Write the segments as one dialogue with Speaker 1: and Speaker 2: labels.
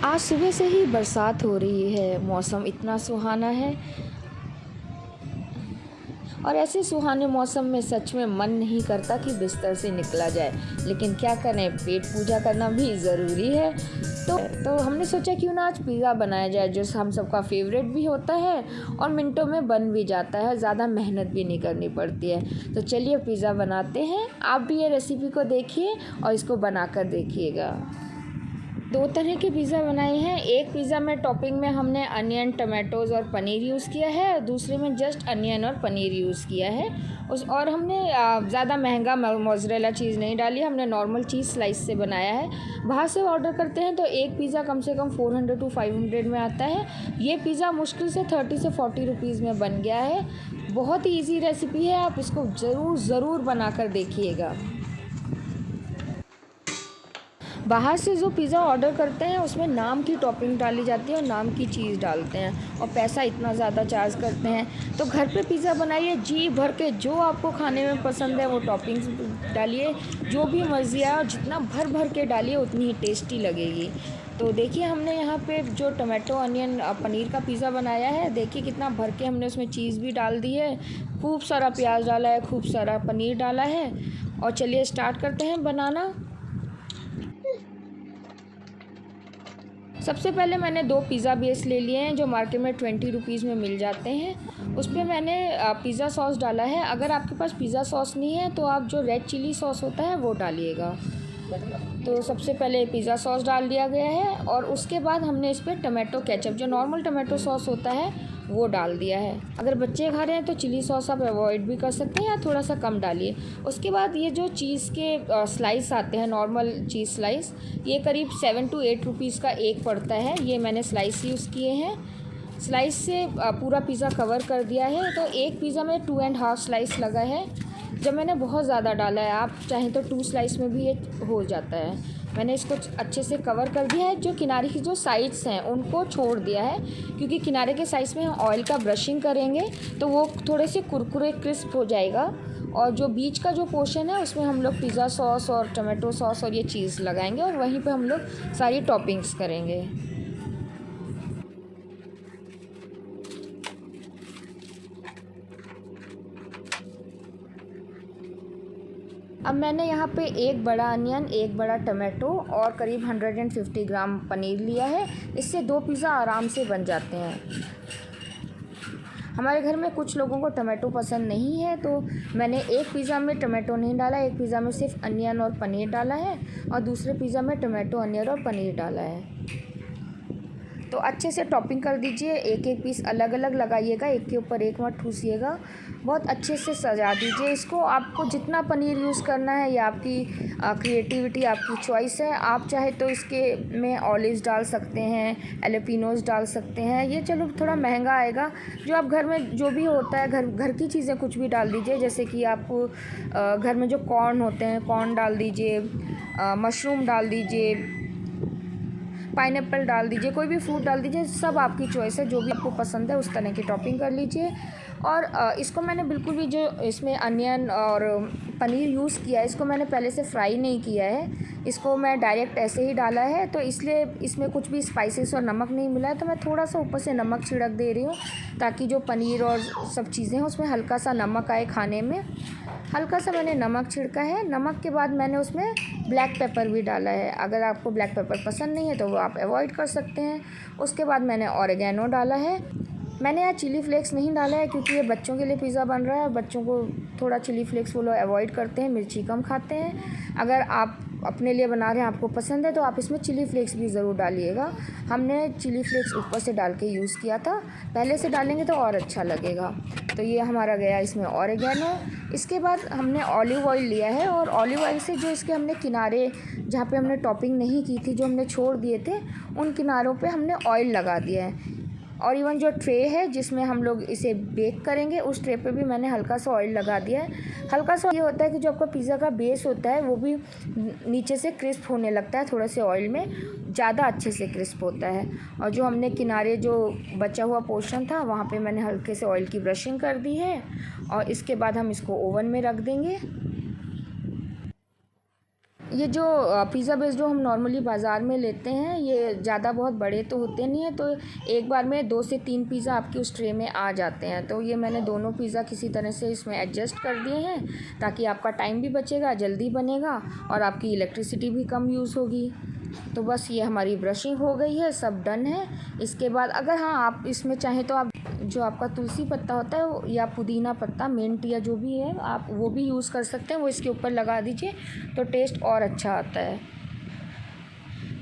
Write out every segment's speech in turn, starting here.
Speaker 1: आज सुबह से ही बरसात हो रही है। मौसम इतना सुहाना है और ऐसे सुहाने मौसम में सच में मन नहीं करता कि बिस्तर से निकला जाए, लेकिन क्या करें, पेट पूजा करना भी ज़रूरी है। तो हमने सोचा क्यों ना आज पिज़्ज़ा बनाया जाए, जो हम सबका फेवरेट भी होता है और मिनटों में बन भी जाता है, ज़्यादा मेहनत भी नहीं करनी पड़ती है। तो चलिए पिज़्ज़ा बनाते हैं। आप भी ये रेसिपी को देखिए और इसको बनाकर देखिएगा। दो तरह के पिज़्ज़ा बनाए हैं। एक पिज़्ज़ा में टॉपिंग में हमने अनियन, टमाटोज़ और पनीर यूज़ किया है, और दूसरे में जस्ट अनियन और पनीर यूज़ किया है। और हमने ज़्यादा महंगा मोज़रेला चीज़ नहीं डाली, हमने नॉर्मल चीज़ स्लाइस से बनाया है। बाहर से ऑर्डर करते हैं तो एक पिज़्ज़ा कम से कम 400 to 500 में आता है। ये पिज़्ज़ा मुश्किल से 30 से 40 रुपीज़ में बन गया है। बहुत ही ईजी रेसिपी है, आप इसको ज़रूर बनाकर देखिएगा। बाहर से जो पिज़्ज़ा ऑर्डर करते हैं उसमें नाम की टॉपिंग डाली जाती है और नाम की चीज़ डालते हैं और पैसा इतना ज़्यादा चार्ज करते हैं। तो घर पे पिज़्ज़ा बनाइए, जी भर के जो आपको खाने में पसंद है वो टॉपिंग्स डालिए, जो भी मर्ज़ी है, और जितना भर भर के डालिए उतनी ही टेस्टी लगेगी। तो देखिए हमने यहाँ पे जो टमाटो अनियन पनीर का पिज़्ज़ा बनाया है, देखिए कितना भर के हमने उसमें चीज़ भी डाल दी है, खूब सारा प्याज डाला है, खूब सारा पनीर डाला है। और चलिए स्टार्ट करते हैं बनाना। सबसे पहले मैंने 2 पिज़्ज़ा बेस ले लिए हैं जो मार्केट में 20 रुपीज़ में मिल जाते हैं। उस पर मैंने पिज़्ज़ा सॉस डाला है। अगर आपके पास पिज़्ज़ा सॉस नहीं है तो आप जो रेड चिली सॉस होता है वो डालिएगा। तो सबसे पहले पिज़्ज़ा सॉस डाल दिया गया है और उसके बाद हमने इस पर टमाटो केचप, जो नॉर्मल टमाटो सॉस होता है, वो डाल दिया है। अगर बच्चे खा रहे हैं तो चिली सॉस आप अवॉइड भी कर सकते हैं या थोड़ा सा कम डालिए। उसके बाद ये जो चीज़ के स्लाइस आते हैं, नॉर्मल चीज़ स्लाइस, ये करीब 7 to 8 रुपीज़ का एक पड़ता है। ये मैंने स्लाइस यूज़ किए हैं। स्लाइस से पूरा पिज़्ज़ा कवर कर दिया है। तो एक पिज़्ज़ा में 2.5 स्लाइस लगा है। जब मैंने बहुत ज़्यादा डाला है, आप चाहें तो 2 स्लाइस में भी ये हो जाता है। मैंने इसको अच्छे से कवर कर दिया है। जो किनारे की जो साइड्स हैं उनको छोड़ दिया है, क्योंकि किनारे के साइड्स में हम ऑयल का ब्रशिंग करेंगे तो वो थोड़े से कुरकुरे क्रिस्प हो जाएगा, और जो बीच का जो पोर्शन है उसमें हम लोग पिज़्ज़ा सॉस और टमाटो सॉस और ये चीज़ लगाएंगे और वहीं पे हम लोग सारी टॉपिंग्स करेंगे। अब मैंने यहाँ पे एक बड़ा अनियन, एक बड़ा टमाटो और करीब 150 ग्राम पनीर लिया है। इससे 2 पिज़्ज़ा आराम से बन जाते हैं। हमारे घर में कुछ लोगों को टमाटो पसंद नहीं है, तो मैंने एक पिज़्ज़ा में टमाटो नहीं डाला, एक पिज़्ज़ा में सिर्फ अनियन और पनीर डाला है, और दूसरे पिज़्ज़ा में टमाटो, अनियन और पनीर डाला है। तो अच्छे से टॉपिंग कर दीजिए, एक एक पीस अलग अलग लगाइएगा, एक के ऊपर एक मत ठूसिएगा। बहुत अच्छे से सजा दीजिए इसको। आपको जितना पनीर यूज़ करना है, ये आपकी क्रिएटिविटी, आपकी चॉइस है। आप चाहे तो इसके में ऑलिव्स डाल सकते हैं, एलेपिनोज डाल सकते हैं। ये चलो थोड़ा महंगा आएगा। जो आप घर में जो भी होता है, घर की चीज़ें कुछ भी डाल दीजिए। जैसे कि आपको घर में जो कॉर्न होते हैं, कॉर्न डाल दीजिए, मशरूम डाल दीजिए, पाइनएप्पल डाल दीजिए, कोई भी फ्रूट डाल दीजिए, सब आपकी चॉइस है। जो भी आपको पसंद है उस तरह की टॉपिंग कर लीजिए। और इसको मैंने बिल्कुल भी, जो इसमें अनियन और पनीर यूज़ किया है, इसको मैंने पहले से फ्राई नहीं किया है। इसको मैं डायरेक्ट ऐसे ही डाला है, तो इसलिए इसमें कुछ भी स्पाइसेस और नमक नहीं मिला है। तो मैं थोड़ा सा ऊपर से नमक छिड़क दे रही हूँ, ताकि जो पनीर और सब चीज़ें हैं उसमें हल्का सा नमक आए खाने में। हल्का सा मैंने नमक छिड़का है। नमक के बाद मैंने उसमें ब्लैक पेपर भी डाला है। अगर आपको ब्लैक पेपर पसंद नहीं है तो वो आप अवॉइड कर सकते हैं। उसके बाद मैंने ऑरिगेनो डाला है। मैंने यहाँ चिली फ्लेक्स नहीं डाला है, क्योंकि ये बच्चों के लिए पिज़्ज़ा बन रहा है, और बच्चों को थोड़ा चिली फ्लेक्स वो लोग अवॉइड करते हैं, मिर्ची कम खाते हैं। अगर आप अपने लिए बना रहे हैं, आपको पसंद है, तो आप इसमें चिली फ्लेक्स भी ज़रूर डालिएगा। हमने चिली फ्लेक्स ऊपर से डाल के यूज़ किया था, पहले से डालेंगे तो और अच्छा लगेगा। तो ये हमारा गया इसमें ऑरिगेनो। इसके बाद हमने ऑलिव ऑयल लिया है, और ऑलिव ऑयल से जो इसके हमने किनारे, जहाँ पे हमने टॉपिंग नहीं की थी, जो हमने छोड़ दिए थे, उन किनारों पे हमने ऑयल लगा दिया है। और इवन जो ट्रे है जिसमें हम लोग इसे बेक करेंगे, उस ट्रे पे भी मैंने हल्का सा ऑयल लगा दिया है। हल्का सा ये होता है कि जो आपका पिज़्ज़ा का बेस होता है वो भी नीचे से क्रिस्प होने लगता है, थोड़े से ऑयल में ज़्यादा अच्छे से क्रिस्प होता है। और जो हमने किनारे जो बचा हुआ पोर्शन था, वहाँ पे मैंने हल्के से ऑयल की ब्रशिंग कर दी है, और इसके बाद हम इसको ओवन में रख देंगे। ये जो पिज़्ज़ा बेस जो हम नॉर्मली बाज़ार में लेते हैं, ये ज़्यादा बहुत बड़े तो होते नहीं हैं, तो एक बार में 2 से 3 पिज़्ज़ा आपकी उस ट्रे में आ जाते हैं। तो ये मैंने दोनों पिज़्ज़ा किसी तरह से इसमें एडजस्ट कर दिए हैं, ताकि आपका टाइम भी बचेगा, जल्दी बनेगा और आपकी इलेक्ट्रिसिटी भी कम यूज़ होगी। तो बस ये हमारी ब्रशिंग हो गई है, सब डन है। इसके बाद अगर हाँ आप इसमें चाहें तो आप जो आपका तुलसी पत्ता होता है या पुदीना पत्ता, मिंट या जो भी है, आप वो भी यूज़ कर सकते हैं, वो इसके ऊपर लगा दीजिए तो टेस्ट और अच्छा आता है।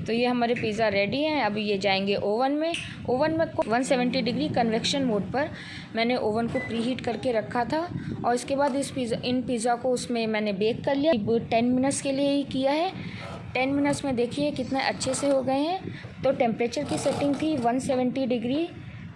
Speaker 1: तो ये हमारे पिज़्ज़ा रेडी हैं। अभी ये जाएंगे ओवन में। ओवन में 170 डिग्री कन्वेक्शन मोड पर मैंने ओवन को प्रीहीट करके रखा था, और इसके बाद इन पिज़्ज़ा को उसमें मैंने बेक कर लिया। 10 मिनट्स के लिए ही किया है। 10 मिनट्स में देखिए कितने अच्छे से हो गए हैं। तो टेम्परेचर की सेटिंग थी 170 डिग्री,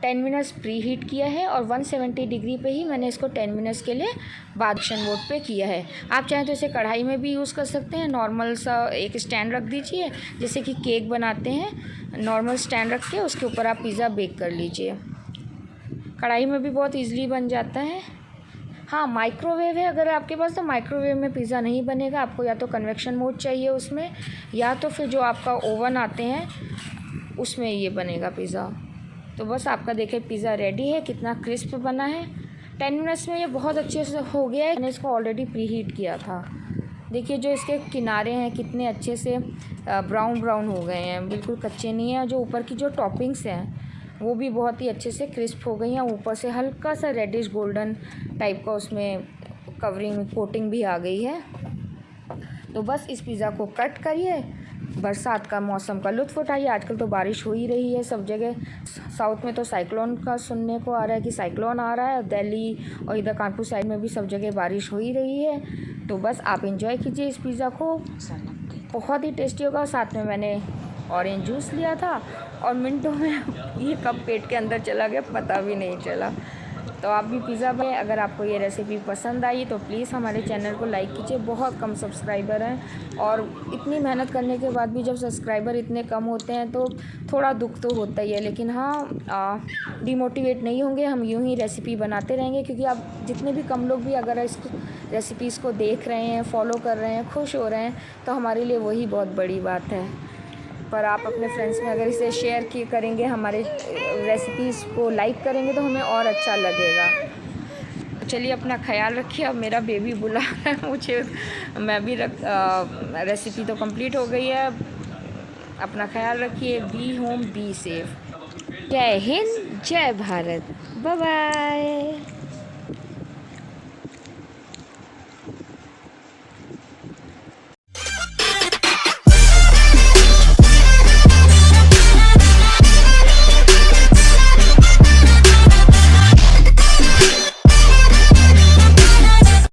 Speaker 1: 10 मिनट्स प्री हीट किया है, और 170 डिग्री पे ही मैंने इसको 10 मिनट्स के लिए बादशाह मोड पे किया है। आप चाहें तो इसे कढ़ाई में भी यूज़ कर सकते हैं। नॉर्मल सा एक स्टैंड रख दीजिए, जैसे कि केक बनाते हैं, नॉर्मल स्टैंड रख के उसके ऊपर आप पिज़्ज़ा बेक कर लीजिए। कढ़ाई में भी बहुत ईज़िली बन जाता है। हाँ, माइक्रोवेव है अगर आपके पास, तो माइक्रोवेव में पिज़्ज़ा नहीं बनेगा। आपको या तो कन्वेक्शन मोड चाहिए उसमें, या तो फिर जो आपका ओवन आते हैं उसमें ये बनेगा पिज़्ज़ा। तो बस आपका देखिए पिज़्ज़ा रेडी है, कितना क्रिस्प बना है। 10 मिनट्स में ये बहुत अच्छे से हो गया है। मैंने इसको ऑलरेडी प्री हीट किया था। देखिए जो इसके किनारे हैं कितने अच्छे से ब्राउन ब्राउन हो गए हैं, बिल्कुल कच्चे नहीं हैं। जो ऊपर की जो टॉपिंग्स हैं वो भी बहुत ही अच्छे से क्रिस्प हो गई हैं। ऊपर से हल्का सा रेडिश गोल्डन टाइप का उसमें कवरिंग कोटिंग भी आ गई है। तो बस इस पिज़्ज़ा को कट करिए, बरसात का मौसम का लुत्फ़ उठाइए। आजकल तो बारिश हो ही रही है सब जगह। साउथ में तो साइक्लोन का सुनने को आ रहा है कि साइक्लोन आ रहा है। दिल्ली और इधर कानपुर साइड में भी सब जगह बारिश हो ही रही है। तो बस आप एंजॉय कीजिए इस पिज़्ज़ा को, बहुत ही टेस्टी होगा। साथ में मैंने ऑरेंज जूस लिया था, और मिनटों में ये कब पेट के अंदर चला गया पता भी नहीं चला। तो आप भी पिज़्ज़ा बनाइए। अगर आपको ये रेसिपी पसंद आई तो प्लीज़ हमारे चैनल को लाइक कीजिए। बहुत कम सब्सक्राइबर हैं, और इतनी मेहनत करने के बाद भी जब सब्सक्राइबर इतने कम होते हैं तो थोड़ा दुख तो होता ही है। लेकिन हाँ, डिमोटिवेट नहीं होंगे, हम यूँ ही रेसिपी बनाते रहेंगे, क्योंकि आप जितने भी कम लोग भी अगर इस रेसिपीज़ को देख रहे हैं, फॉलो कर रहे हैं, खुश हो रहे हैं, तो हमारे लिए वही बहुत बड़ी बात है। पर आप अपने फ्रेंड्स में अगर इसे शेयर करेंगे, हमारे रेसिपीज़ को लाइक करेंगे, तो हमें और अच्छा लगेगा। चलिए अपना ख्याल रखिए। अब मेरा बेबी बुला रहा है मुझे, मैं भी रेसिपी तो कंप्लीट हो गई है। अपना ख्याल रखिए, बी होम बी सेफ। जय हिंद, जय भारत, बाय बाय।